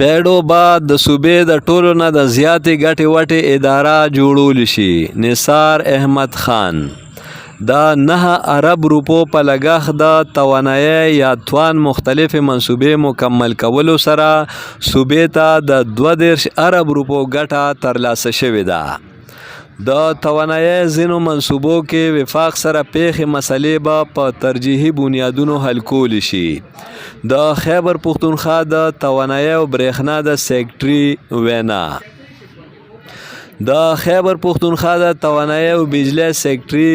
پیډو بعد د صوبې د ټولو نه د زیاتې ګټې وټې اداره جوړول شي. نثار احمد خان: د 9 ارب روپو په لګښت د توانایي یا توان مختلفې منصوبې مکمل کولو سره صوبې ته د 32 ارب روپو ګټه ترلاسه شوې ده. د توانایي ځینو منصوبو کې وفاق سره پیښې مسلې به په ترجیحي بنیادونو حل کولی شي. د خیبر پښتونخوا د توانایي او برېښنا د سیکټري وینا: د خیبر پښتونخوا د توانایي او بجلی سیکټري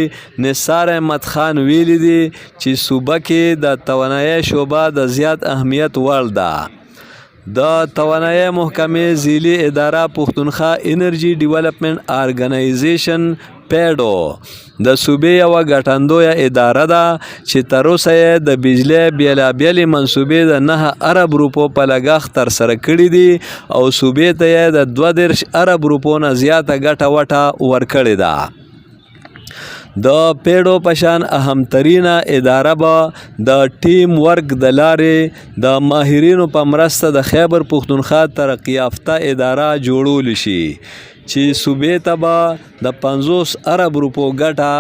نثار احمد خان ویلي دي چې صوبه کې د توانایي شعبه د زیات اهمیت وړ ده. د توانایي محکمې ځیلي اداره پښتونخوا انرژي ډیولپمنټ آرګنایزیشن پیډو د صوبې یوه ګټندویه اداره ده چې تر اوسه یې د بجلی بیلابیلې منصوبې د 9 ارب روپو په لګښت ترسره کړي دي او صوبې ته یې د 32 ارب روپو نه زیاته ګټه وټه ورکړې ده. د پیډو پشان اهمترینه اداره به د ټیم ورک د لارې د ماهرینو په مرسته د خیبر پښتونخوا ترقی یافته اداره جوړول شي چې صوبې ته به د 50 ارب روپو ګټه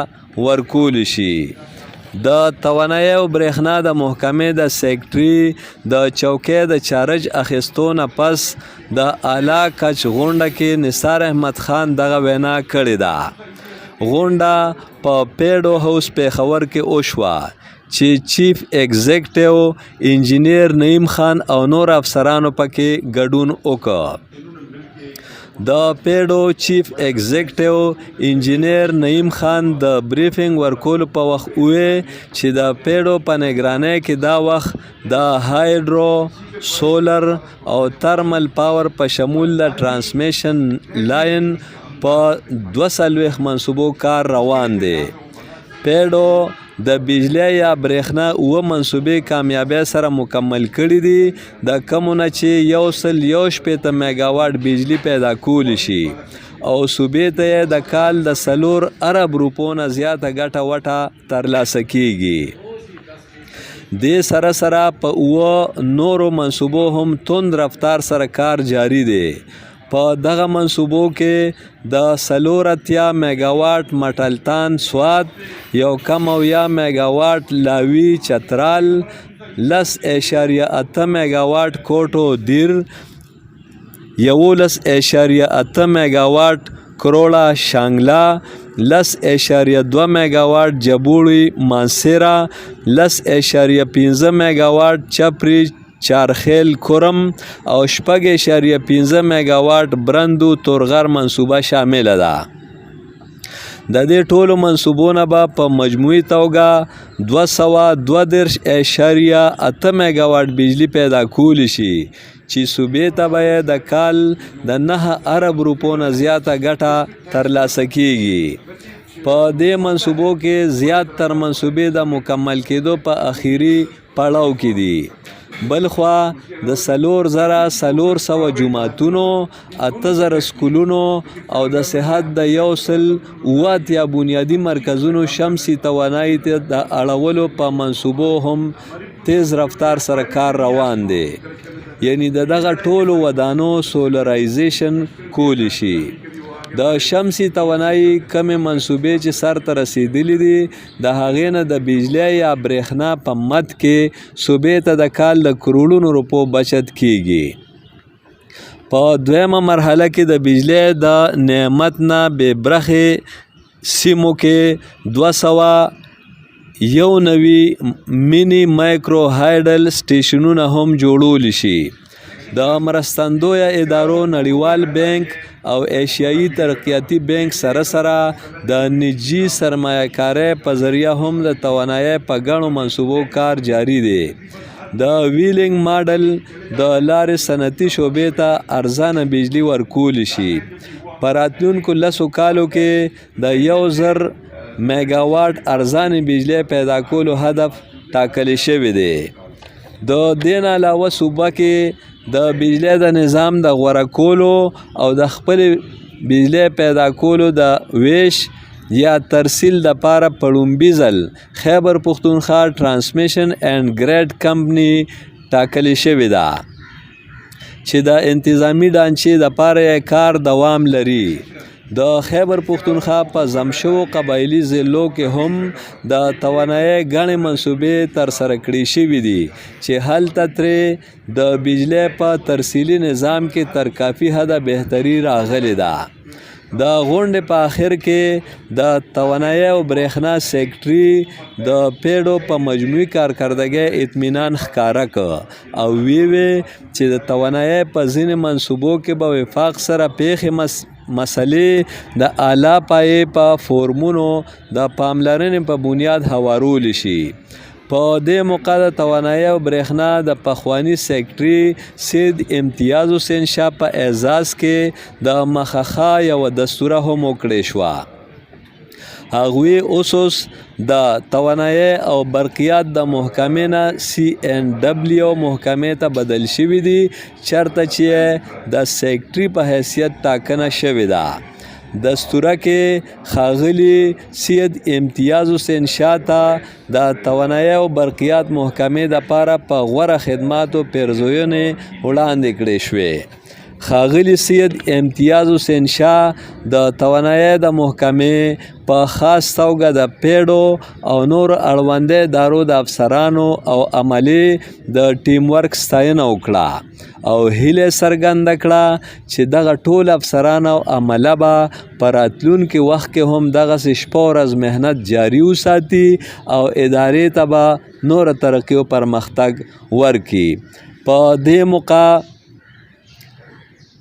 ورکول شي. د توانایي او برېښنا د محکمې د سیکټري د چوکۍ د چارج اخیستو نه پس د اعلی کچ غونډه کې نثار احمد خان دغه وینا کړې ده. غونډه په پیډو هاوس پېښور کې وشوه چې چیف ایگزیکټیو انجینیر نعیم خان او نور افسرانو پکې ګډون وکړ. د پیډو چیف ایگزیکټیو انجینیر نعیم خان د بریفینګ ورکولو په وخت وویل چې د پیډو په نگرانۍ کې دا وخت د هایډرو، سولر او ترمل پاور په شمول د ټرانسمیشن لاین په 42 منصوبو کار روان دی. پیډو د بجلی یا برېښنا 9 منصوبې کامیابی سره مکمل کړي دي د کومو نه چې 161 میګاواټ بجلی پیدا کولی شي او صوبې ته یې د کال د 4 ارب روپو نه زیاته ګټه وټه ترلاسه کیږي. دې سره سره په نورو منصوبو هم توند رفتار سره کار جاری دی. په دغه منصوبو کې د 4 میګاواټ مټلتان سوات، 1.8 میګاواټ لاوی چترال، 10.8 میګاواټ کوټو دیر، 11.8 میګاواټ کروړه شانګلا، 10.2 میګاواټ جبوړی مانسیرا، 10.5 میګاواټ چپری چارخیل کورم او 6.5 میګاواټ برندو تورغر منصوبه شامل ده. د دې ټولو منصوبو نه به په مجموعي توګه 232.8 میګاواټ بجلی پیدا کولی شي چې صوبې ته به د کال د 9 ارب روپو نه زیاته ګټه ترلاسه کیږي. په دې منصوبو کې زیات تر منصوبې د مکمل کېدو په اخیری پړاو کې دي. بلخوا د 4,400 جوماتونو، 8,000 سکولونو او د صحت د 100 بنیادی مرکزونو شمسي توانایي ته د اړولو په منصوبو هم تیز رفتار سره کار روان دی. یعنی دغه ټولو ودانو سولرایزیشن کولی شي. د شمسي توانایي کمې منصوبې چې سر ته رسیدلې دي د هغې نه د بجلی یا برېښنا په مد کې صوبې ته د کال د کروړونو روپو بچت کیږي. په دویمه مرحله کې د بجلی د نعمت نه بې برخې سیمو کې 291 مینی مایکرو هایډل سټیشنونه هم جوړول شي. د مرستندویه ادارو نړیوال بانک او ایشیایي ترقیاتی بانک سره د نجی سرمایه کارۍ په ذریعه هم د توانایي په ګڼو منصوبو کار جاری دی. د ویلینګ ماډل د لارې صنعتي شعبې ته ارزانه بجلی ورکولی شي. په راتلونکو 10 کالو کې د 1000 میګاواټ ارزانه بجلی پیدا کولو هدف ټاکلی شوی دی. د دې نه علاوه صوبه کې د بجلی د نظام د غوره کولو او د خپل بجلی پیدا کولو د ویش یا ترسیل دپاره په لومبي ځل خیبر پښتونخوا ټرانسمیشن اینډ ګریډ کمپنی ټاکلی شوې ده. چې د انتظامی ډانچې دپاره کار دوام لري. د خیبر پښتونخوا په ضم شوو قبایلي ضلعو کې هم د توانایۍ ګڼې منصوبې ترسره کړې شوي دي چې هلته ترې د بجلی په ترسیلي نظام کې تر کافي حده بهتري راغلې ده. د غونډې په آخر کې د توانایۍ او برېښنا سیکټري د پیډو په مجموعي کارکردګۍ اطمینان ښکاره کړ او ویې چې د توانایۍ په ځینې منصوبو کې به وفاق سره پیښې مسلې د اعلی پایې په فورمونو د پاملرنې په بنیاد هوارول شي. په دې موقع د توانایۍ او برېښنا د پخواني سیکټري سید امتیاز حسین شاه په اعزاز کې د مخخه یوه دستوره هم وکړې شوه. هغوی اوس د توانایۍ او برقیات د محکمې نه CNW محکمې ته بدل شوي دي چېرته چې د سیکټري په حیثیت ټاکنه شوې ده. دستوره کې ښاغلي سید امتیاز حسین شاه ته د توانایۍ او برقیات محکمې دپاره په غوره خدماتو پیرزوینې وړاندې کړې شوې. ښاغلي سید امتیاز حسین شاه د توانایۍ د محکمې په خاص توګه د پیډو او نور اړوندو ادارو د افسرانو او عملې د ټیم ورک ستاینه وکړه او هیله څرګنده کړه چې دغه ټول افسران او عمله به په راتلونکي وخت کې هم دغسې شپه ورځ محنت جاري وساتي او ادارې ته به نوره ترقي او پرمختګ ورکړي. په دې موقع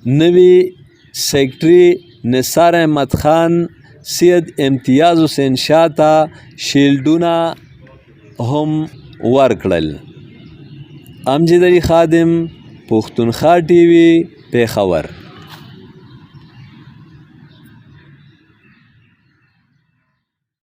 نوي سیکټري نثار احمد خان سید امتیاز حسین شاه ته شیلډونه هم ورکړل. امجد علي خادم، پښتونخوا TV، پېښور.